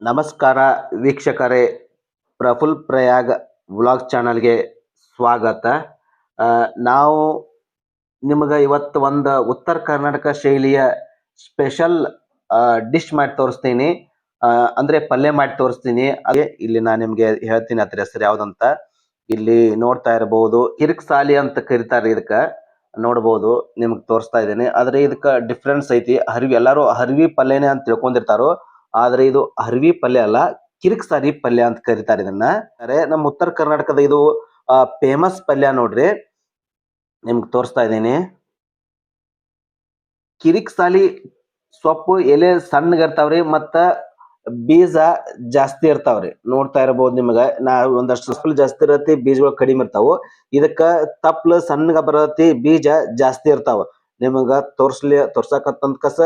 ನಮಸ್ಕಾರ ವೀಕ್ಷಕರೇ, ಪ್ರಫುಲ್ ಪ್ರಯಾಗ್ ವ್ಲಾಗ್ ಚಾನಲ್ಗೆ ಸ್ವಾಗತ. ನಾವು ನಿಮಗೆ ಇವತ್ತು ಒಂದು ಉತ್ತರ ಕರ್ನಾಟಕ ಶೈಲಿಯ ಸ್ಪೆಷಲ್ ಡಿಶ್ ಮಾಡಿ ತೋರಿಸ್ತೀನಿ. ಅಂದರೆ ಪಲ್ಯ ಮಾಡಿ ತೋರಿಸ್ತೀನಿ. ಅದೇ ಇಲ್ಲಿ ನಾನು ನಿಮಗೆ ಹೇಳ್ತೀನಿ ಅದ್ರ ಹೆಸರು ಯಾವುದಂತ. ಇಲ್ಲಿ ನೋಡ್ತಾ ಇರಬಹುದು, ಕಿರಿಕ್ಸಾಲಿ ಅಂತ ಕರೀತಾರೆ ಇದಕ್ಕೆ. ನೋಡ್ಬೋದು, ನಿಮ್ಗೆ ತೋರಿಸ್ತಾ ಇದ್ದೀನಿ. ಆದ್ರೆ ಇದಕ್ಕೆ ಡಿಫ್ರೆನ್ಸ್ ಐತಿ. ಎಲ್ಲರೂ ಹರಿವಿ ಪಲ್ಯನೇ ಅಂತ ತಿಳ್ಕೊಂಡಿರ್ತಾರೋ, ಆದ್ರೆ ಇದು ಹರಿವಿ ಪಲ್ಯ ಅಲ್ಲ, ಕಿರಿಕ್ಸಾಲಿ ಪಲ್ಯ ಅಂತ ಕರೀತಾರೆ ಇದನ್ನ. ನಮ್ಮ ಉತ್ತರ ಕರ್ನಾಟಕದ ಇದು ಫೇಮಸ್ ಪಲ್ಯ ನೋಡ್ರಿ. ನಿಮ್ಗೆ ತೋರಿಸ್ತಾ ಇದ್ದೀನಿ. ಕಿರಿಕ್ಸಾಲಿ ಸೊಪ್ಪು ಎಲೆ ಸಣ್ಣಗಿರ್ತಾವ್ರಿ, ಮತ್ತ ಬೀಜ ಜಾಸ್ತಿ ಇರ್ತಾವ್ರಿ. ನೋಡ್ತಾ ಇರಬಹುದು ನಿಮ್ಗ. ಒಂದಷ್ಟು ಸೊಪ್ಪು ಜಾಸ್ತಿ ಇರತ್ತೆ, ಬೀಜಗಳು ಕಡಿಮೆ ಇರ್ತಾವು. ಇದಕ್ಕ ತಪ್ಪಲು ಸಣ್ಣಗ ಬರತಿ, ಬೀಜ ಜಾಸ್ತಿ ಇರ್ತಾವ. ನಿಮಗ ತೋರ್ಸಕತ್ತಂತ ಕಸ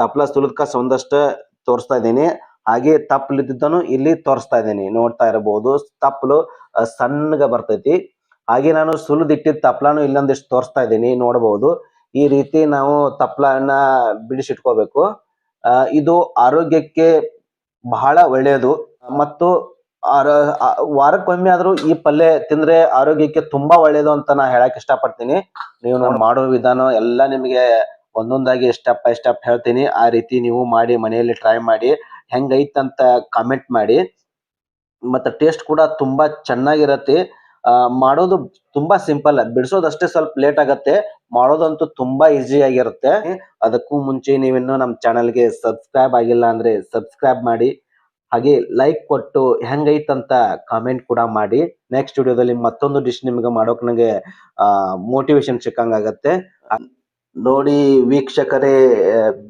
ತಪ್ಪಲ ಸುಲಿದ ಕಸ ಒಂದಷ್ಟು ತೋರಿಸ್ತಾ ಇದ್ದೀನಿ. ಹಾಗೆ ತಪ್ಪಲು ಇದ್ದಿದ್ದನು ಇಲ್ಲಿ ತೋರಿಸ್ತಾ ಇದ್ದೀನಿ. ನೋಡ್ತಾ ಇರಬಹುದು, ತಪ್ಪಲು ಸಣ್ಣಗ ಬರ್ತೈತಿ. ಹಾಗೆ ನಾನು ಸುಲಿದಿಟ್ಟಿದ್ದ ತಪ್ಪಲಾನು ಇಲ್ಲೊಂದಿಷ್ಟು ತೋರಿಸ್ತಾ ಇದ್ದೀನಿ. ನೋಡಬಹುದು, ಈ ರೀತಿ ನಾವು ತಪ್ಪಲನ್ನ ಬಿಡಿಸಿಟ್ಕೋಬೇಕು. ಇದು ಆರೋಗ್ಯಕ್ಕೆ ಬಹಳ ಒಳ್ಳೆಯದು. ಮತ್ತು ವಾರಕ್ಕೊಮ್ಮೆ ಆದ್ರೂ ಈ ಪಲ್ಯ ತಿಂದ್ರೆ ಆರೋಗ್ಯಕ್ಕೆ ತುಂಬಾ ಒಳ್ಳೇದು ಅಂತ ನಾ ಹೇಳಕ್ ಇಷ್ಟಪಡ್ತೀನಿ. ನೀವು ಮಾಡೋ ವಿಧಾನ ಎಲ್ಲ ನಿಮಗೆ ಒಂದೊಂದಾಗಿ ಸ್ಟೆಪ್ ಬೈ ಸ್ಟೆಪ್ ಹೇಳ್ತೀನಿ. ಆ ರೀತಿ ನೀವು ಮಾಡಿ ಮನೆಯಲ್ಲಿ ಟ್ರೈ ಮಾಡಿ, ಹೆಂಗೈತಂತ ಕಾಮೆಂಟ್ ಮಾಡಿ. ಮತ್ತೆ ಟೇಸ್ಟ್ ಕೂಡ ತುಂಬಾ ಚೆನ್ನಾಗಿರತ್ತೆ. ಮಾಡೋದು ತುಂಬಾ ಸಿಂಪಲ್, ಬಿಡಿಸೋದಷ್ಟೇ ಸ್ವಲ್ಪ ಲೇಟ್ ಆಗತ್ತೆ. ಮಾಡೋದಂತೂ ತುಂಬಾ ಈಸಿ ಆಗಿರುತ್ತೆ. ಅದಕ್ಕೂ ಮುಂಚೆ ನೀವಿನ್ನೂ ನಮ್ಮ ಚಾನಲ್ಗೆ ಸಬ್ಸ್ಕ್ರೈಬ್ ಆಗಿಲ್ಲ ಅಂದ್ರೆ ಸಬ್ಸ್ಕ್ರೈಬ್ ಮಾಡಿ. ಹಾಗೆ ಲೈಕ್ ಕೊಟ್ಟು ಹೆಂಗೈತಂತ ಕಾಮೆಂಟ್ ಕೂಡ ಮಾಡಿ. ನೆಕ್ಸ್ಟ್ ವಿಡಿಯೋದಲ್ಲಿ ಮತ್ತೊಂದು ಡಿಶ್ ನಿಮ್ಗೆ ಮಾಡೋಕ್ ನನಗೆ ಮೋಟಿವೇಶನ್ ಸಿಕ್ಕಂಗಾಗತ್ತೆ. ನೋಡಿ ವೀಕ್ಷಕರೇ,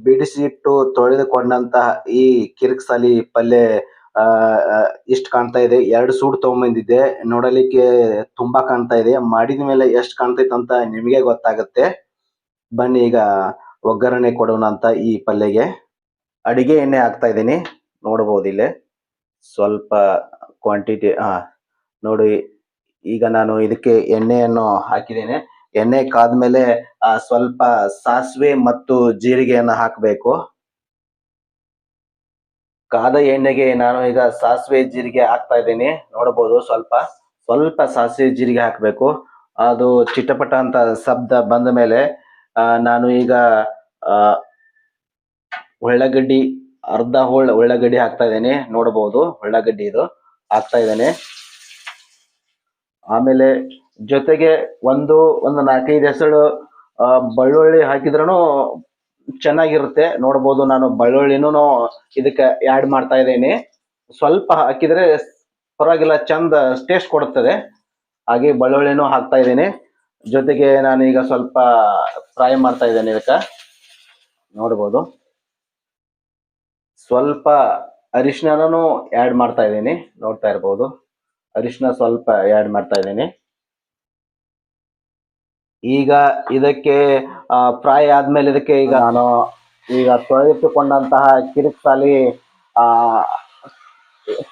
ಬಿಡಿಸಿಟ್ಟು ತೊಳೆದುಕೊಂಡಂತಹ ಈ ಕಿರಿಕ್ಸಾಲಿ ಪಲ್ಯ ಇಷ್ಟ ಕಾಣ್ತಾ ಇದೆ. 2 ಸೂಡ್ ತಗೊಂಬಂದಿದ್ದೆ. ನೋಡಲಿಕ್ಕೆ ತುಂಬಾ ಕಾಣ್ತಾ ಇದೆ. ಮಾಡಿದ ಮೇಲೆ ಎಷ್ಟು ಕಾಣ್ತೈತೆ ಅಂತ ನಿಮಗೆ ಗೊತ್ತಾಗುತ್ತೆ. ಬನ್ನಿ ಈಗ ಒಗ್ಗರಣೆ ಕೊಡೋಣ ಅಂತ ಈ ಪಲ್ಯಗೆ. ಅಡಿಗೆ ಎಣ್ಣೆ ಹಾಕ್ತಾ ಇದ್ದೀನಿ. ನೋಡಬಹುದು ಇಲ್ಲೇ ಸ್ವಲ್ಪ ಕ್ವಾಂಟಿಟಿ. ನೋಡಿ, ಈಗ ನಾನು ಇದಕ್ಕೆ ಎಣ್ಣೆಯನ್ನು ಹಾಕಿದ್ದೇನೆ. ಎಣ್ಣೆ ಕಾದ್ಮೇಲೆ ಸ್ವಲ್ಪ ಸಾಸಿವೆ ಮತ್ತು ಜೀರಿಗೆಯನ್ನು ಹಾಕಬೇಕು. ಕಾದ ಎಣ್ಣೆಗೆ ನಾನು ಈಗ ಸಾಸಿವೆ ಜೀರಿಗೆ ಹಾಕ್ತಾ ಇದ್ದೀನಿ. ನೋಡಬಹುದು, ಸ್ವಲ್ಪ ಸಾಸಿವೆ ಜೀರಿಗೆ ಹಾಕಬೇಕು. ಅದು ಚಿಟಪಟ ಅಂತ ಶಬ್ದ ಬಂದ ಮೇಲೆ ನಾನು ಈಗ ಉಳ್ಳಾಗಡ್ಡಿ, ಅರ್ಧ ಉಳ್ಳಾಗಡ್ಡಿ ಹಾಕ್ತಾ ಇದ್ದೇನೆ. ನೋಡಬಹುದು, ಉಳ್ಳಾಗಡ್ಡಿ ಇದು ಹಾಕ್ತಾ ಇದ್ದೇನೆ. ಆಮೇಲೆ ಜೊತೆಗೆ ಒಂದು 4-5 ಹೆಸರು ಬೆಳ್ಳುಳ್ಳಿ ಹಾಕಿದ್ರೂ ಚೆನ್ನಾಗಿರುತ್ತೆ. ನೋಡಬಹುದು, ನಾನು ಬೆಳ್ಳುಳ್ಳಿನೂ ಇದಕ್ಕೆ ಆ್ಯಡ್ ಮಾಡ್ತಾ ಇದ್ದೇನೆ. ಸ್ವಲ್ಪ ಹಾಕಿದ್ರೆ ಪರವಾಗಿಲ್ಲ, ಚಂದ ಟೇಸ್ಟ್ ಕೊಡುತ್ತದೆ. ಹಾಗೆ ಬೆಳ್ಳುಳ್ಳಿನೂ ಹಾಕ್ತಾ ಇದ್ದೇನೆ. ಜೊತೆಗೆ ನಾನು ಈಗ ಸ್ವಲ್ಪ ಫ್ರೈ ಮಾಡ್ತಾ ಇದ್ದೇನೆ ಇದಕ್ಕೆ. ನೋಡಬಹುದು, ಸ್ವಲ್ಪ ಅರಿಶಿನೂ ಆ್ಯಡ್ ಮಾಡ್ತಾ ಇದ್ದೀನಿ. ನೋಡ್ತಾ ಇರಬಹುದು, ಅರಿಶಿನ ಸ್ವಲ್ಪ ಆ್ಯಡ್ ಮಾಡ್ತಾ ಇದ್ದೀನಿ. ಈಗ ಇದಕ್ಕೆ ಫ್ರೈ ಆದ್ಮೇಲೆ ಇದಕ್ಕೆ ಈಗ ನಾನು ತೊಳೆದಿಟ್ಟುಕೊಂಡಂತಹ ಕಿರಿಕ್ಸಾಲಿ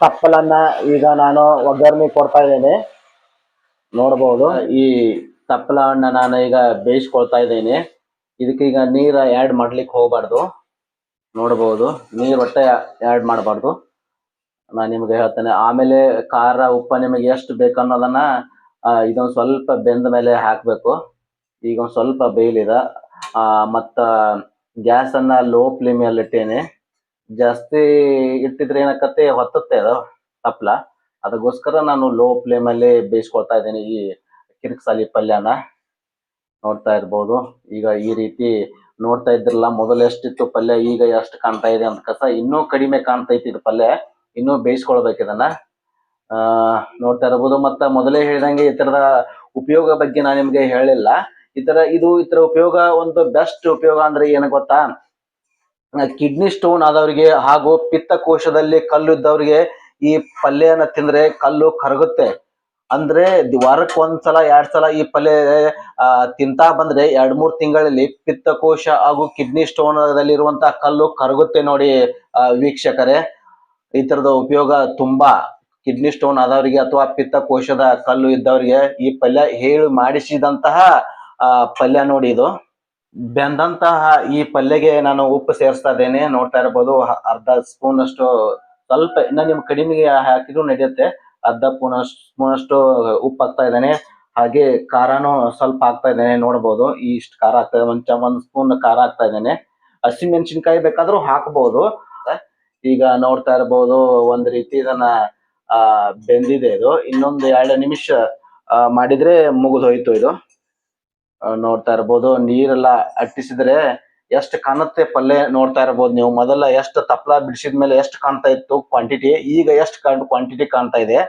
ತಪ್ಪಲನ್ನ ಈಗ ನಾನು ಒಗ್ಗರಣೆ ಕೊಡ್ತಾ ಇದ್ದೇನೆ. ನೋಡಬಹುದು, ಈ ತಪ್ಪಲನ್ನ ನಾನು ಈಗ ಬೇಯಿಸ್ಕೊಳ್ತಾ ಇದ್ದೇನೆ. ಇದಕ್ಕೆ ಈಗ ನೀರು ಆ್ಯಡ್ ಮಾಡ್ಲಿಕ್ಕೆ ಹೋಗ್ಬಾರ್ದು. ನೋಡಬಹುದು, ನೀರು ಒಟ್ಟೆ ಆ್ಯಡ್ ಮಾಡಬಾರ್ದು. ನಾನು ನಿಮ್ಗೆ ಹೇಳ್ತೇನೆ. ಆಮೇಲೆ ಖಾರ ಉಪ್ಪ ನಿಮಗೆ ಎಷ್ಟು ಬೇಕನ್ನೋದನ್ನ ಇದೊಂದು ಸ್ವಲ್ಪ ಬೆಂದ ಮೇಲೆ ಹಾಕಬೇಕು. ಈಗ ಒಂದು ಸ್ವಲ್ಪ ಬೇಯಲಿದೆ. ಮತ್ತ ಗ್ಯಾಸನ್ನ ಲೋ ಫ್ಲೇಮಲ್ಲಿ ಇಟ್ಟೇನೆ. ಜಾಸ್ತಿ ಇಟ್ಟಿದ್ರೆ ಏನಕ್ಕತ್ತೆ, ಹೊತ್ತುತ್ತೆ ಅದು ತಪ್ಪಲ. ಅದಕ್ಕೋಸ್ಕರ ನಾನು ಲೋ ಫ್ಲೇಮಲ್ಲಿ ಬೇಯಿಸ್ಕೊಳ್ತಾ ಇದ್ದೀನಿ ಈ ಕಿರಿಕ್ಸಾಲಿ ಪಲ್ಯನ. ನೋಡ್ತಾ ಇರ್ಬೋದು, ಈಗ ಈ ರೀತಿ ನೋಡ್ತಾ ಇದ್ರಲ್ಲ, ಮೊದಲು ಎಷ್ಟಿತ್ತು ಪಲ್ಯ, ಈಗ ಎಷ್ಟು ಕಾಣ್ತಾ ಇದೆ ಅಂತ ಕಸ. ಇನ್ನೂ ಕಡಿಮೆ ಕಾಣ್ತೈತಿ ಇದು ಪಲ್ಯ. ಇನ್ನೂ ಬೇಯಿಸ್ಕೊಳ್ಬೇಕು ಇದನ್ನ. ನೋಡ್ತಾ ಇರಬಹುದು. ಮತ್ತ ಮೊದಲೇ ಹೇಳಿದಂಗೆ ಈ ತರದ ಉಪಯೋಗ ಬಗ್ಗೆ ನಾನು ನಿಮ್ಗೆ ಹೇಳಿಲ್ಲ. ಇತರ ಉಪಯೋಗ, ಒಂದು ಬೆಸ್ಟ್ ಉಪಯೋಗ ಅಂದ್ರೆ ಏನು ಗೊತ್ತಾ? ಕಿಡ್ನಿ ಸ್ಟೋನ್ ಆದವರಿಗೆ ಹಾಗೂ ಪಿತ್ತಕೋಶದಲ್ಲಿ ಕಲ್ಲು ಇದ್ದವರಿಗೆ ಈ ಪಲ್ಯನ ತಿಂದ್ರೆ ಕಲ್ಲು ಕರಗುತ್ತೆ. ಅಂದ್ರೆ ವಾರಕ್ಕೆ 1 ಸಲ 2 ಸಲ ಈ ಪಲ್ಯ ತಿಂತಾ ಬಂದ್ರೆ 2-3 ತಿಂಗಳಲ್ಲಿ ಪಿತ್ತಕೋಶ ಹಾಗೂ ಕಿಡ್ನಿ ಸ್ಟೋನ್ ದಲ್ಲಿರುವಂತಹ ಕಲ್ಲು ಕರಗುತ್ತೆ. ನೋಡಿ ವೀಕ್ಷಕರೇ, ಈ ತರದ ಉಪಯೋಗ ತುಂಬಾ. ಕಿಡ್ನಿ ಸ್ಟೋನ್ ಆದವರಿಗೆ ಅಥವಾ ಪಿತ್ತಕೋಶದ ಕಲ್ಲು ಇದ್ದವರಿಗೆ ಈ ಪಲ್ಯ ಹೇಳಿ ಮಾಡಿಸಿದಂತಹ ಪಲ್ಯ ನೋಡಿ ಇದು. ಬೆಂದಂತಹ ಈ ಪಲ್ಯಗೆ ನಾನು ಉಪ್ಪು ಸೇರಿಸ್ತಾ ಇದ್ದೇನೆ. ನೋಡ್ತಾ ಇರಬಹುದು, ಅರ್ಧ ಸ್ಪೂನ್ ಅಷ್ಟು ಸ್ವಲ್ಪ ಇನ್ನ ನಿಮ್ ಕಡಿಮೆಗೆ ಹಾಕಿದ್ರು ನಡೆಯುತ್ತೆ. ಅರ್ಧ ಸ್ಪೂನಷ್ಟು ಉಪ್ಪು ಹಾಕ್ತಾ ಇದ್ದೇನೆ. ಹಾಗೆ ಖಾರನು ಸ್ವಲ್ಪ ಹಾಕ್ತಾ ಇದ್ದೇನೆ, ನೋಡ್ಬೋದು ಇಷ್ಟು ಖಾರ ಆಗ್ತಾ ಇದೆ. ಒಂದ್ ಸ್ಪೂನ್ ಖಾರ ಹಾಕ್ತಾ ಇದ್ದೇನೆ. ಹಸಿಮೆಣಸಿನ್ಕಾಯಿ ಬೇಕಾದ್ರೂ ಹಾಕ್ಬೋದು. ಈಗ ನೋಡ್ತಾ ಇರ್ಬೋದು ಒಂದ್ ರೀತಿ ಇದನ್ನ ಬೆಂದಿದೆ. ಇದು ಇನ್ನೊಂದು 2 ನಿಮಿಷ ಮಾಡಿದ್ರೆ ಮುಗಿದು ಹೋಯ್ತು ಇದು. ನೋಡ್ತಾ ಇರ್ಬೋದು ನೀರೆಲ್ಲ ಅಟ್ಟಿಸಿದ್ರೆ ಎಷ್ಟು ಕಾಣುತ್ತೆ ಪಲ್ಯ. ನೋಡ್ತಾ ಇರ್ಬೋದು ನೀವು ಮೊದಲ ಎಷ್ಟು ತಪ್ಪಲ ಬಿಡಿಸಿದ್ಮೇಲೆ ಎಷ್ಟು ಕಾಣ್ತಾ ಇತ್ತು ಕ್ವಾಂಟಿಟಿ, ಈಗ ಎಷ್ಟು ಕ್ವಾಂಟಿಟಿ ಕಾಣ್ತಾ ಇದೆ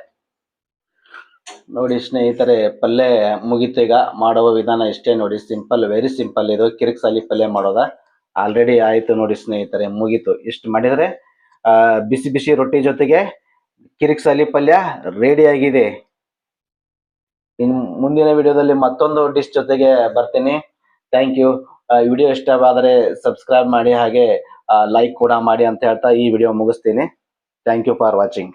ನೋಡಿ ಸ್ನೇಹಿತರೆ. ಪಲ್ಯ ಮುಗಿತು. ಈಗ ಮಾಡುವ ವಿಧಾನ ಇಷ್ಟೇ ನೋಡಿ, ಸಿಂಪಲ್, ವೆರಿ ಸಿಂಪಲ್. ಇದು ಕಿರಿಕ್ಸಾಲಿ ಪಲ್ಯ ಮಾಡೋದ ಆಲ್ರೆಡಿ ಆಯ್ತು ನೋಡಿ ಸ್ನೇಹಿತರೆ, ಮುಗೀತು. ಇಷ್ಟು ಮಾಡಿದ್ರೆ ಬಿಸಿ ಬಿಸಿ ರೊಟ್ಟಿ ಜೊತೆಗೆ ಕಿರಿಕ್ಸಾಲಿ ಪಲ್ಯ ರೆಡಿ ಆಗಿದೆ. ಇನ್ನು ಮುಂದಿನ ವಿಡಿಯೋದಲ್ಲಿ ಮತ್ತೊಂದು ಡಿಶ್ ಜೊತೆಗೆ ಬರ್ತೀನಿ. Thank you. ವಿಡಿಯೋ ಇಷ್ಟವಾದರೆ ಸಬ್ಸ್ಕ್ರೈಬ್ ಮಾಡಿ, ಹಾಗೆ ಲೈಕ್ ಕೂಡ ಮಾಡಿ ಅಂತ ಹೇಳ್ತಾ ಈ ವಿಡಿಯೋ ಮುಗಿಸ್ತೀನಿ. Thank you for watching.